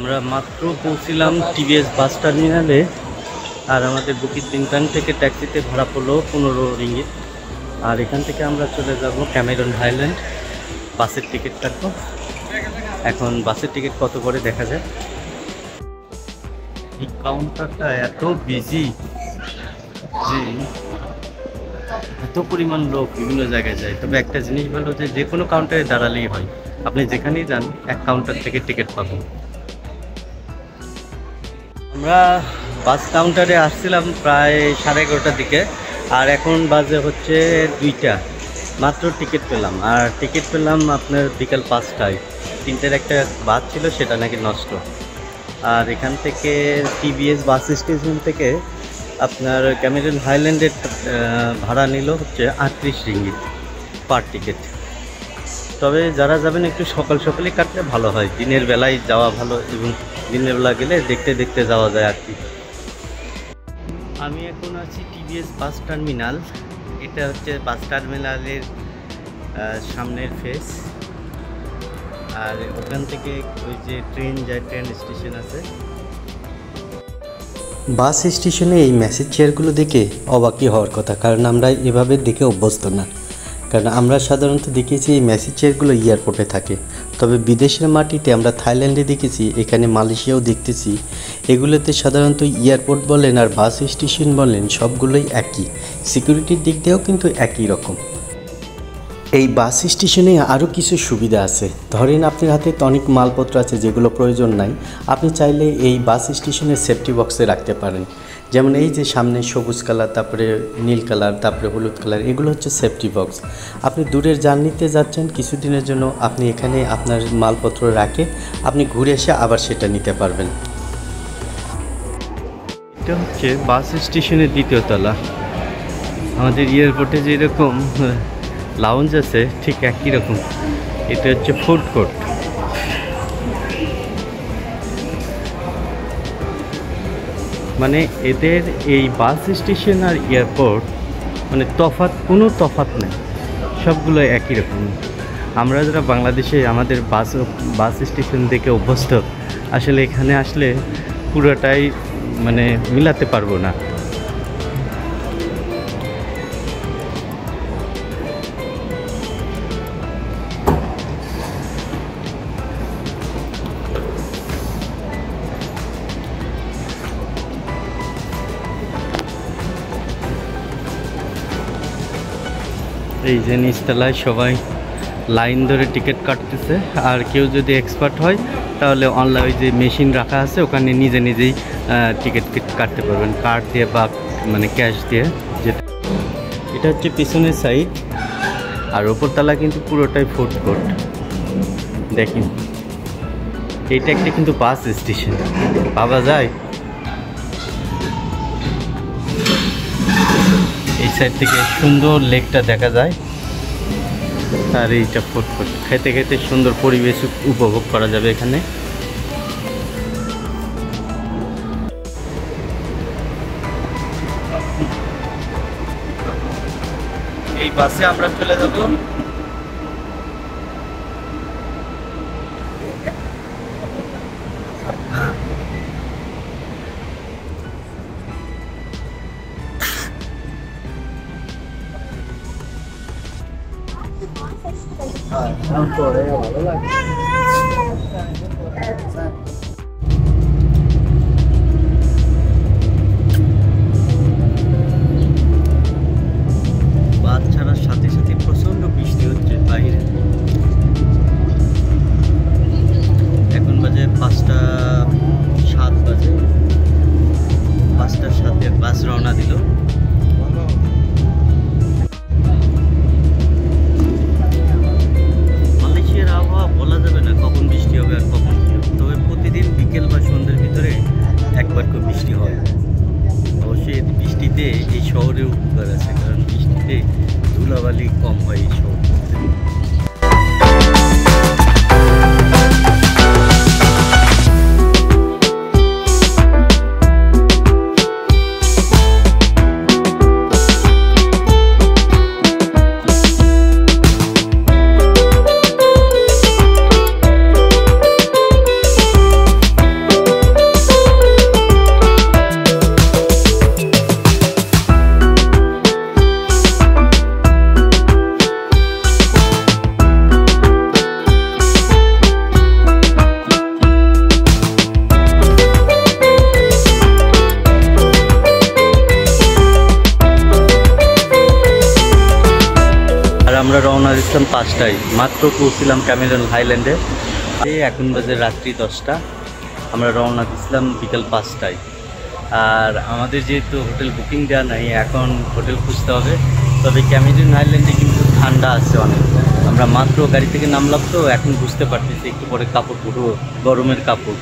আমরা মাত্র পৌঁছিলাম টিভিএস বাস টার্মিনালে। আর আমাদের বুকিং বিনটাং থেকে ট্যাক্সিতে ভাড়া পড়লো 15 রিঙ্গিত। আর এখান থেকে আমরা চলে যাব ক্যামেরন হাইল্যান্ড। বাসের টিকিট কাটবো। এখন বাসের টিকিট কত করে দেখা যায়। এই কাউন্টারটা এত বিজি যে এত পরিমাণ লোক বিভিন্ন জায়গায় যায়। তবে একটা জিনিস ভালো যে কোনো কাউন্টারে দাঁড়ালেই হয়, আপনি যেখানেই যান এক কাউন্টার থেকে টিকিট পাবেন। আমরা বাস কাউন্টারে আসছিলাম প্রায় 11:30টার দিকে, আর এখন বাজে হচ্ছে 2টা। মাত্র টিকিট পেলাম, আর টিকিট পেলাম আপনার বিকাল 5টায়। 3টার একটা বাস ছিল, সেটা নাকি নষ্ট। আর এখান থেকে টিভিএস বাস স্টেশন থেকে আপনার ক্যামেরন হাইল্যান্ডের ভাড়া নিল হচ্ছে 38 রিঙ্গিত পার টিকিট। তবে যারা যাবেন একটু সকাল সকালই কাটলে ভালো হয়, দিনের বেলায় যাওয়া ভালো, এবং দিনের বেলা গেলে দেখতে দেখতে যাওয়া যায় আর কি। আমি এখন আছি টিভিএস বাস টার্মিনাল। এটা হচ্ছে বাস টার্মিনালের সামনের ফেস। আর ওখান থেকে ওই যে ট্রেন যায়, ট্রেন স্টেশন আছে। বাস স্টেশনে এই ম্যাসেজ চেয়ারগুলো দেখে অবাকই হওয়ার কথা, কারণ আমরা এভাবে দেখে অভ্যস্ত না। কারণ আমরা সাধারণত দেখেছি এই ম্যাসেজ চেয়ারগুলো এয়ারপোর্টে থাকে। তবে বিদেশের মাটিতে আমরা থাইল্যান্ডে দেখেছি, এখানে মালয়েশিয়াও দেখতেছি। এগুলোতে সাধারণত এয়ারপোর্ট বলেন আর বাস স্টেশন বলেন সবগুলোই একই, সিকিউরিটির দিক দিয়েও কিন্তু একই রকম। এই বাস স্টেশনে আরও কিছু সুবিধা আছে। ধরেন আপনার হাতে অনেক মালপত্র আছে যেগুলো প্রয়োজন নাই, আপনি চাইলে এই বাস স্টেশনের সেফটি বক্সে রাখতে পারেন। যেমন এই যে সামনে সবুজ কালার, তারপরে নীল কালার, তারপরে হলুদ কালার, এগুলো হচ্ছে সেফটি বক্স। আপনি দূরের জার্নিতে যাচ্ছেন কিছুদিনের জন্য, আপনি এখানে আপনার মালপত্র রাখে আপনি ঘুরে এসে আবার সেটা নিতে পারবেন। এটা হচ্ছে বাস স্টেশনের 2য় তলা। আমাদের এয়ারপোর্টে যেরকম লাউঞ্জ আছে ঠিক একই রকম। এটা হচ্ছে ফুড কোর্ট। মানে এদের এই বাস স্টেশন আর এয়ারপোর্ট মানে কোনো তফাৎ নেই, সবগুলো একই রকম। আমরা যারা বাংলাদেশে আমাদের বাস স্টেশন দেখে অভ্যস্ত, আসলে এখানে আসলে পুরোটাই মানে মিলাতে পারবো না। এই যে নিচতলায় সবাই লাইন ধরে টিকিট কাটতেছে। আর কেউ যদি এক্সপার্ট হয় তাহলে অনলাইন ওই যে মেশিন রাখা আছে, ওখানে নিজে নিজেই টিকিট কাটতে পারবেন, কার্ড দিয়ে বা মানে ক্যাশ দিয়ে। যেটা এটা হচ্ছে পিছনের সাইড, আর ওপরতলা কিন্তু পুরোটাই ফুড কোর্ট। দেখেন এইটা একটা কিন্তু বাস স্টেশন ভাবা যায়। এই সাইড থেকে সুন্দর লেকটা দেখা যায়। আর এইটা ফুড কোর্ট, খেতে খেতে সুন্দর পরিবেশ উপভোগ করা যাবে এখানে। এই বাসে আমরা চলে যাব ভালো লাগে। বাস ছাড়ার সাথে সাথে প্রচন্ড বৃষ্টি হচ্ছে বাইরে। এখন বাজে 5:07 বাজে। 5:07 বাস রওনা দিল। মালয়েশিয়ার আবহাওয়া বলা যাবে না কখন বৃষ্টি হবে আর কখন কি হবে। তবে প্রতিদিন বিকেল বা সন্ধ্যের ভিতরে একবার করে বৃষ্টি হয়। অবশ্যই বৃষ্টিতে এই শহরে উপকার আছে, কারণ বৃষ্টিতে ধুলাবালি কম হয় এই শহরে। আমরা রওনা দিচ্ছিলাম 5টায়, মাত্র পৌঁছিলাম ক্যামেরন হাইল্যান্ডে। এখন বাজে রাত্রি 10টা, আমরা রওনা দিচ্ছিলাম বিকাল 5টায়। আর আমাদের যেহেতু হোটেল বুকিং দেওয়া নাই, এখন হোটেল খুঁজতে হবে। তবে ক্যামেরন হাইল্যান্ডে কিন্তু ঠান্ডা আছে অনেক। আমরা মাত্র গাড়ি থেকে নামলাম, তো এখন বুঝতে পারতেছি একটু পরে কাপড় পুরো গরমের কাপড়।